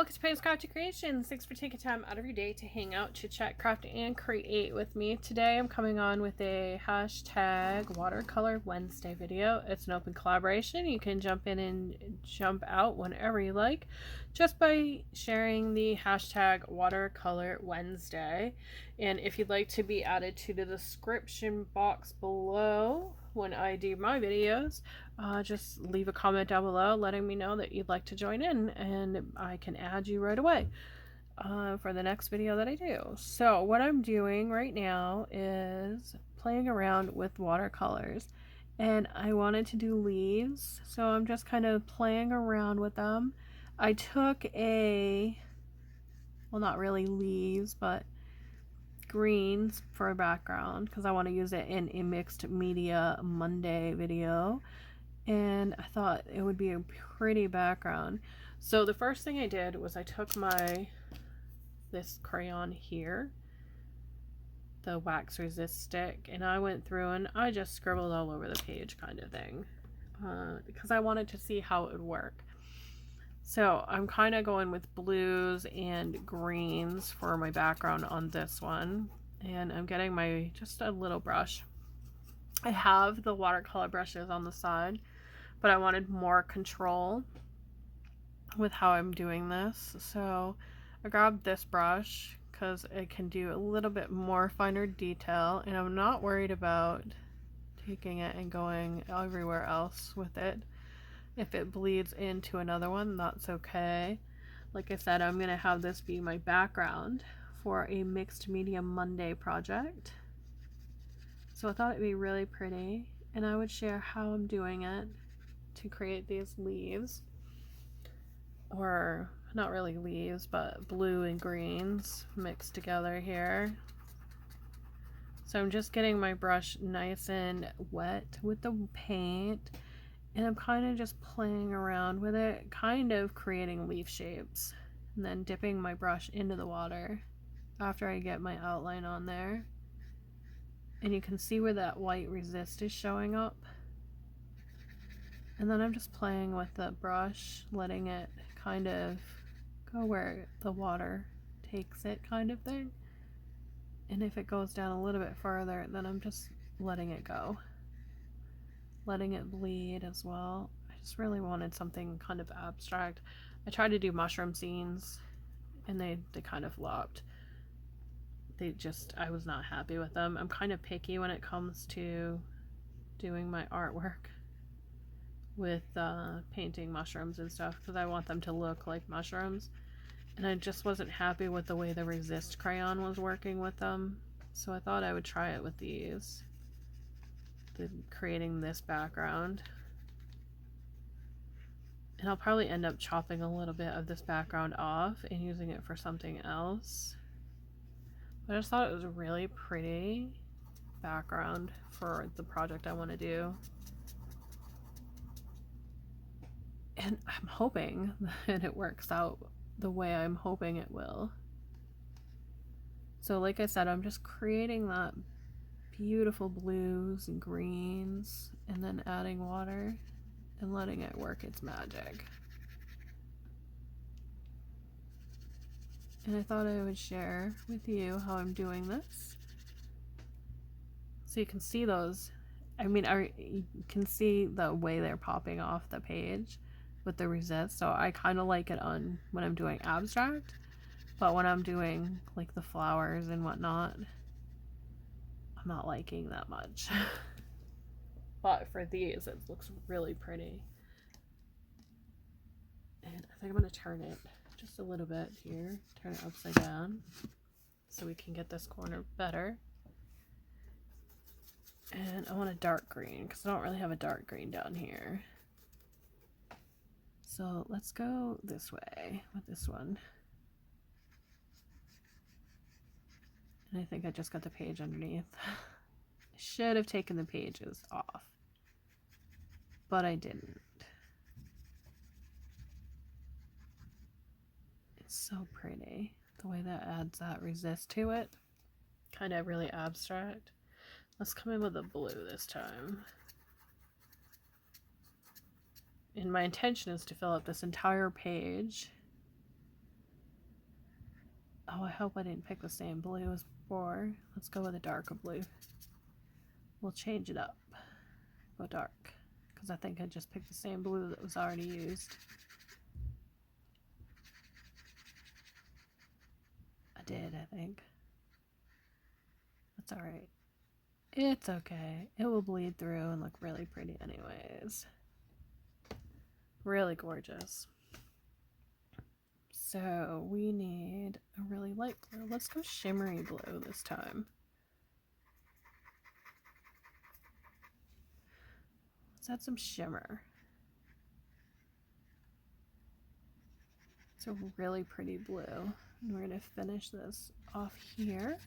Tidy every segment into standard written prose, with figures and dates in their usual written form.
welcome to Pam's Crafty Creations. Thanks for taking time out of your day to hang out, chit chat, craft, and create with me. Today I'm coming on with a hashtag Watercolor Wednesday video. It's an open collaboration. You can jump in and jump out whenever you like just by sharing the hashtag Watercolor Wednesday. And if you'd like to be added to the description box below when I do my videos, just leave a comment down below letting me know that you'd like to join in, and I can add you right away for the next video that I do. So what I'm doing right now is playing around with watercolors, and I wanted to do leaves, so I'm just kind of playing around with them. I took well, not really leaves, but greens for a background because I want to use it in a mixed media Monday video, and I thought it would be a pretty background. So the first thing I did was I took this crayon here, the wax resist stick, and I went through and I just scribbled all over the page kind of thing because I wanted to see how it would work. So I'm kind of going with blues and greens for my background on this one, and I'm getting just a little brush. I have the watercolor brushes on the side, but I wanted more control with how I'm doing this. So I grabbed this brush because it can do a little bit more finer detail, and I'm not worried about taking it and going everywhere else with it. If it bleeds into another one, that's okay. Like I said, I'm going to have this be my background for a mixed media Monday project. So I thought it'd be really pretty, and I would share how I'm doing it to create these leaves, or not really leaves, but blue and greens mixed together here. So I'm just getting my brush nice and wet with the paint, and I'm kind of just playing around with it, kind of creating leaf shapes, and then dipping my brush into the water after I get my outline on there. And you can see where that white resist is showing up. And then I'm just playing with the brush, letting it kind of go where the water takes it, kind of thing. And if it goes down a little bit further, then I'm just letting it go, letting it bleed as well. I just really wanted something kind of abstract. I tried to do mushroom scenes, and they kind of flopped. I was not happy with them. I'm kind of picky when it comes to doing my artwork with painting mushrooms and stuff, because I want them to look like mushrooms, and I just wasn't happy with the way the resist crayon was working with them. So I thought I would try it with these, creating this background. And I'll probably end up chopping a little bit of this background off and using it for something else. But I just thought it was a really pretty background for the project I want to do. And I'm hoping that it works out the way I'm hoping it will. So like I said, I'm just creating that beautiful blues and greens, and then adding water and letting it work its magic. And I thought I would share with you how I'm doing this, so you can see those. I mean, you can see the way they're popping off the page with the resist. So I kind of like it on when I'm doing abstract, but when I'm doing like the flowers and whatnot, I'm not liking that much. But for these, it looks really pretty. And I think I'm going to turn it just a little bit here, turn it upside down so we can get this corner better. And I want a dark green because I don't really have a dark green down here. So let's go this way with this one. And I think I just got the page underneath. I should have taken the pages off, but I didn't. It's so pretty the way that adds that resist to it. Kind of really abstract. Let's come in with a blue this time. And my intention is to fill up this entire page Oh, I hope I didn't pick the same blue as before. Let's go with a darker blue. We'll change it up. Go dark. Because I think I just picked the same blue that was already used. I did, I think. That's alright. It's okay. It will bleed through and look really pretty anyways. Really gorgeous. So we need a really light blue. Let's go shimmery blue this time. Let's add some shimmer. It's a really pretty blue. And we're going to finish this off here.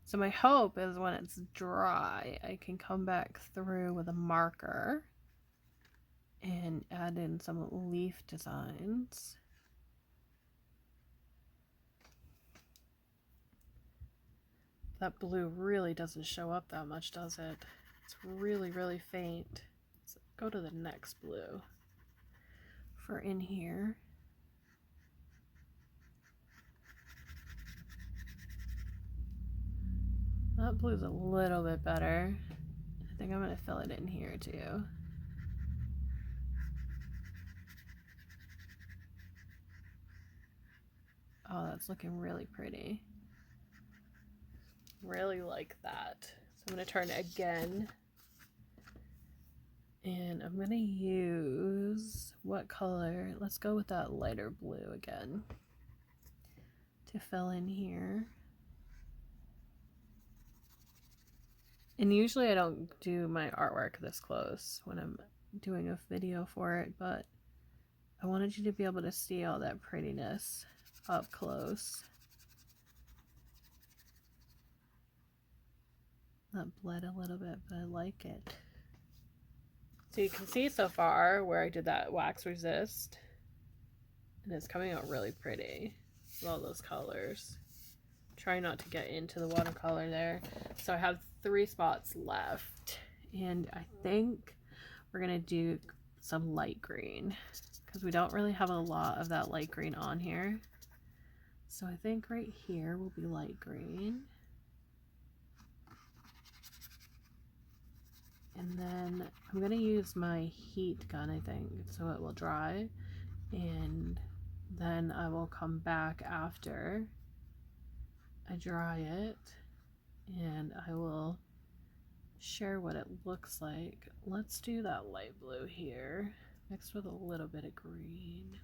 So my hope is when it's dry, I can come back through with a marker and add in some leaf designs. That blue really doesn't show up that much, does it? It's really, really faint. Let's go to the next blue for in here. That blue's a little bit better. I think I'm going to fill it in here too. Oh, that's looking really pretty. Really like that. So I'm going to turn it again. And I'm going to use, what color? Let's go with that lighter blue again to fill in here. And usually I don't do my artwork this close when I'm doing a video for it, but I wanted you to be able to see all that prettiness up close. That bled a little bit, but I like it. So you can see so far where I did that wax resist, and it's coming out really pretty with all those colors. Try not to get into the watercolor there. So I have 3 spots left, and I think we're gonna do some light green because we don't really have a lot of that light green on here. So I think right here will be light green. And then I'm gonna use my heat gun, I think, so it will dry, and then I will come back after I dry it and I will share what it looks like. Let's do that light blue here mixed with a little bit of green.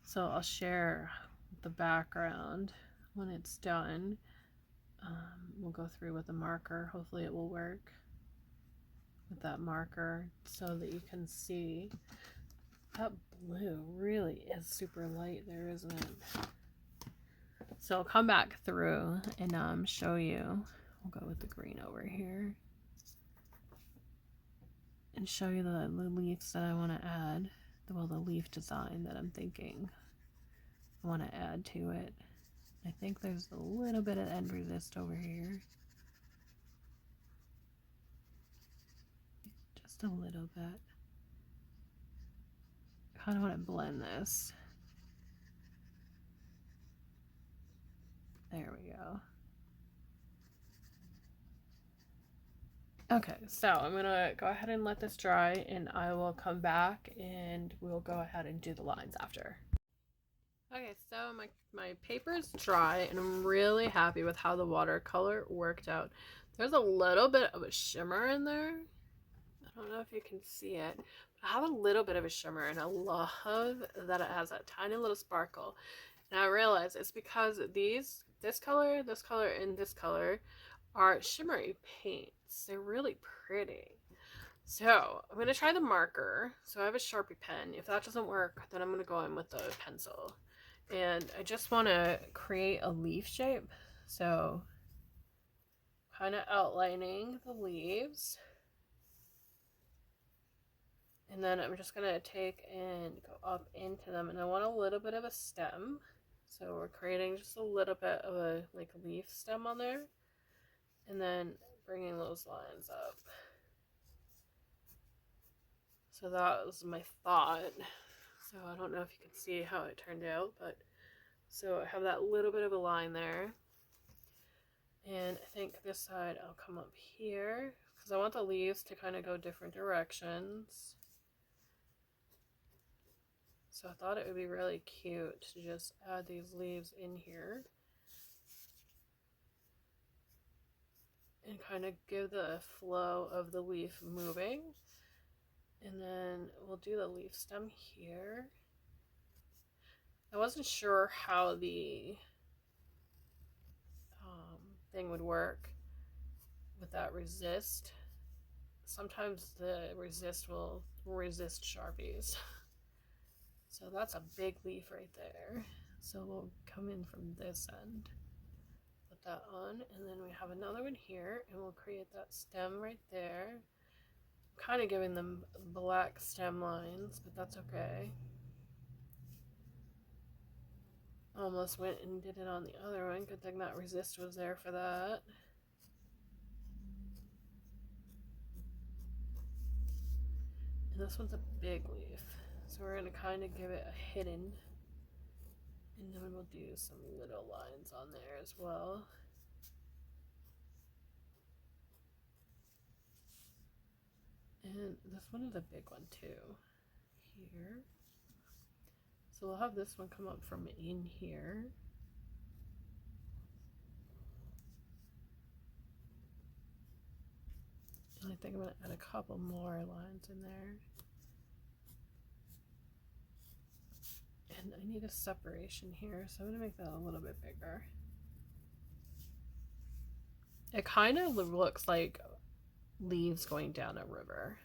So I'll share the background when it's done. We'll go through with a marker. Hopefully it will work with that marker so that you can see. That blue really is super light there, isn't it? So I'll come back through and show you. We'll go with the green over here and show you the leaves that I want to add. Well, the leaf design that I'm thinking I want to add to it. I think there's a little bit of end resist over here. Just a little bit. I kind of want to blend this. There we go. Okay, so I'm gonna go ahead and let this dry, and I will come back and we'll go ahead and do the lines after. Okay, so my paper is dry, and I'm really happy with how the watercolor worked out. There's a little bit of a shimmer in there. I don't know if you can see it, but I have a little bit of a shimmer, and I love that it has that tiny little sparkle. And I realize it's because this color, and this color are shimmery paints. They're really pretty. So I'm going to try the marker. So I have a Sharpie pen. If that doesn't work, then I'm going to go in with the pencil. And I just want to create a leaf shape. So kind of outlining the leaves. And then I'm just going to take and go up into them. And I want a little bit of a stem. So we're creating just a little bit of a leaf stem on there. And then bringing those lines up. So that was my thought. So I don't know if you can see how it turned out, but so I have that little bit of a line there. And I think this side I'll come up here because I want the leaves to kind of go different directions. So I thought it would be really cute to just add these leaves in here and kind of give the flow of the leaf moving. And then we'll do the leaf stem here. I wasn't sure how the thing would work with that resist. Sometimes the resist will resist Sharpies. So that's a big leaf right there. So we'll come in from this end, put that on, and then we have another one here, and we'll create that stem right there. I'm kind of giving them black stem lines, but that's okay. Almost went and did it on the other one. Good thing that resist was there for that. And this one's a big leaf, so we're going to kind of give it a hidden, and then we'll do some little lines on there as well. And this one is a big one too, here. So we'll have this one come up from in here. And I think I'm going to add a couple more lines in there. And I need a separation here, so I'm going to make that a little bit bigger. It kind of looks like leaves going down a river,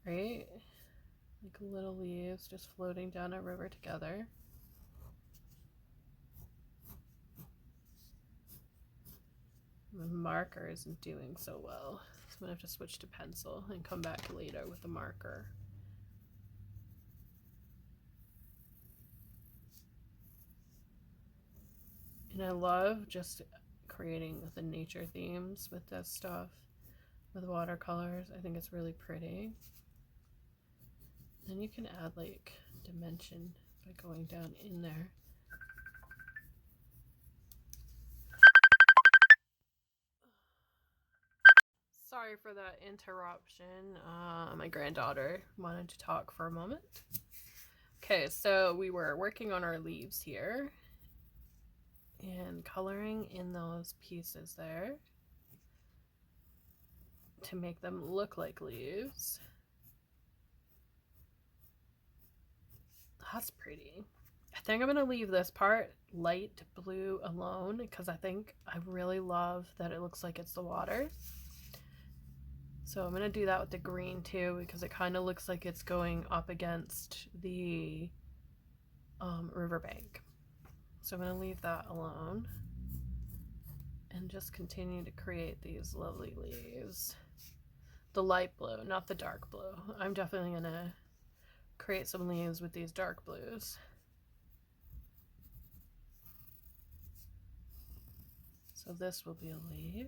right? Like little leaves just floating down a river together. The marker isn't doing so well, so I'm going to have to switch to pencil and come back later with the marker. And I love just creating the nature themes with this stuff, with watercolors. I think it's really pretty. Then you can add like dimension by going down in there. Sorry for that interruption. My granddaughter wanted to talk for a moment. Okay, so we were working on our leaves here and coloring in those pieces there to make them look like leaves. That's pretty. I think I'm going to leave this part light blue alone because I think I really love that it looks like it's the water. So I'm going to do that with the green too because it kind of looks like it's going up against the riverbank. So I'm going to leave that alone and just continue to create these lovely leaves. The light blue, not the dark blue. I'm definitely going to create some leaves with these dark blues. So this will be a leaf.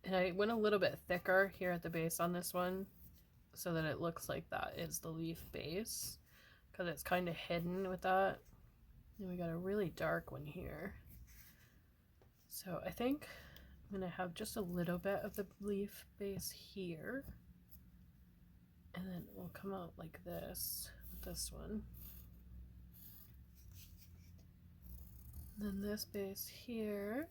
And I went a little bit thicker here at the base on this one so that it looks like that is the leaf base because it's kind of hidden with that. And we got a really dark one here. So I think I'm going to have just a little bit of the leaf base here. And then we'll come out like this with this one. And then this base here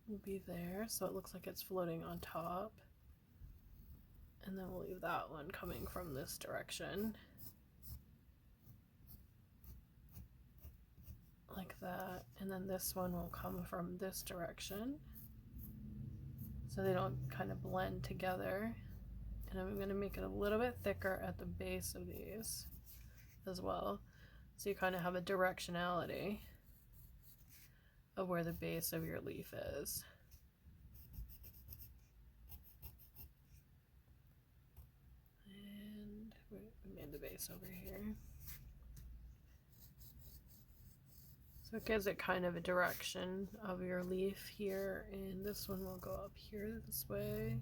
will be there, so it looks like it's floating on top. And then we'll leave that one coming from this direction. Like that. And then this one will come from this direction. So they don't kind of blend together. And I'm going to make it a little bit thicker at the base of these as well. So you kind of have a directionality of where the base of your leaf is. And we made the base over here. So So it gives it kind of a direction of your leaf here, and this one will go up here this way.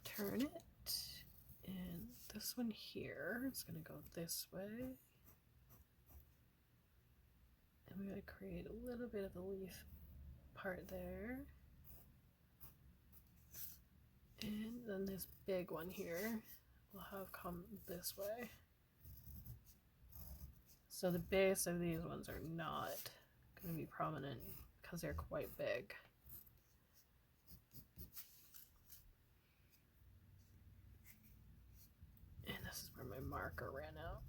Turn it, and this one here is going to go this way. And we're going to create a little bit of the leaf part there. And then this big one here will have come this way. So the base of these ones are not going to be prominent because they're quite big. And this is where my marker ran out.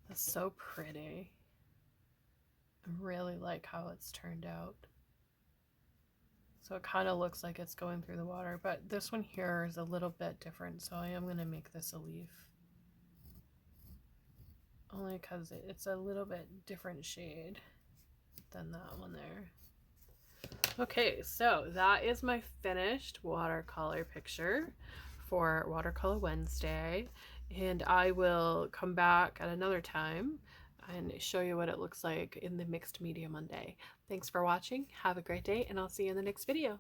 That's so pretty. I really like how it's turned out. So it kind of looks like it's going through the water, but this one here is a little bit different, so I am going to make this a leaf. Only because it's a little bit different shade than that one there. Okay, so that is my finished watercolor picture for Watercolor Wednesday, and I will come back at another time and show you what it looks like in the Mixed Media Monday. Thanks for watching. Have a great day, and I'll see you in the next video.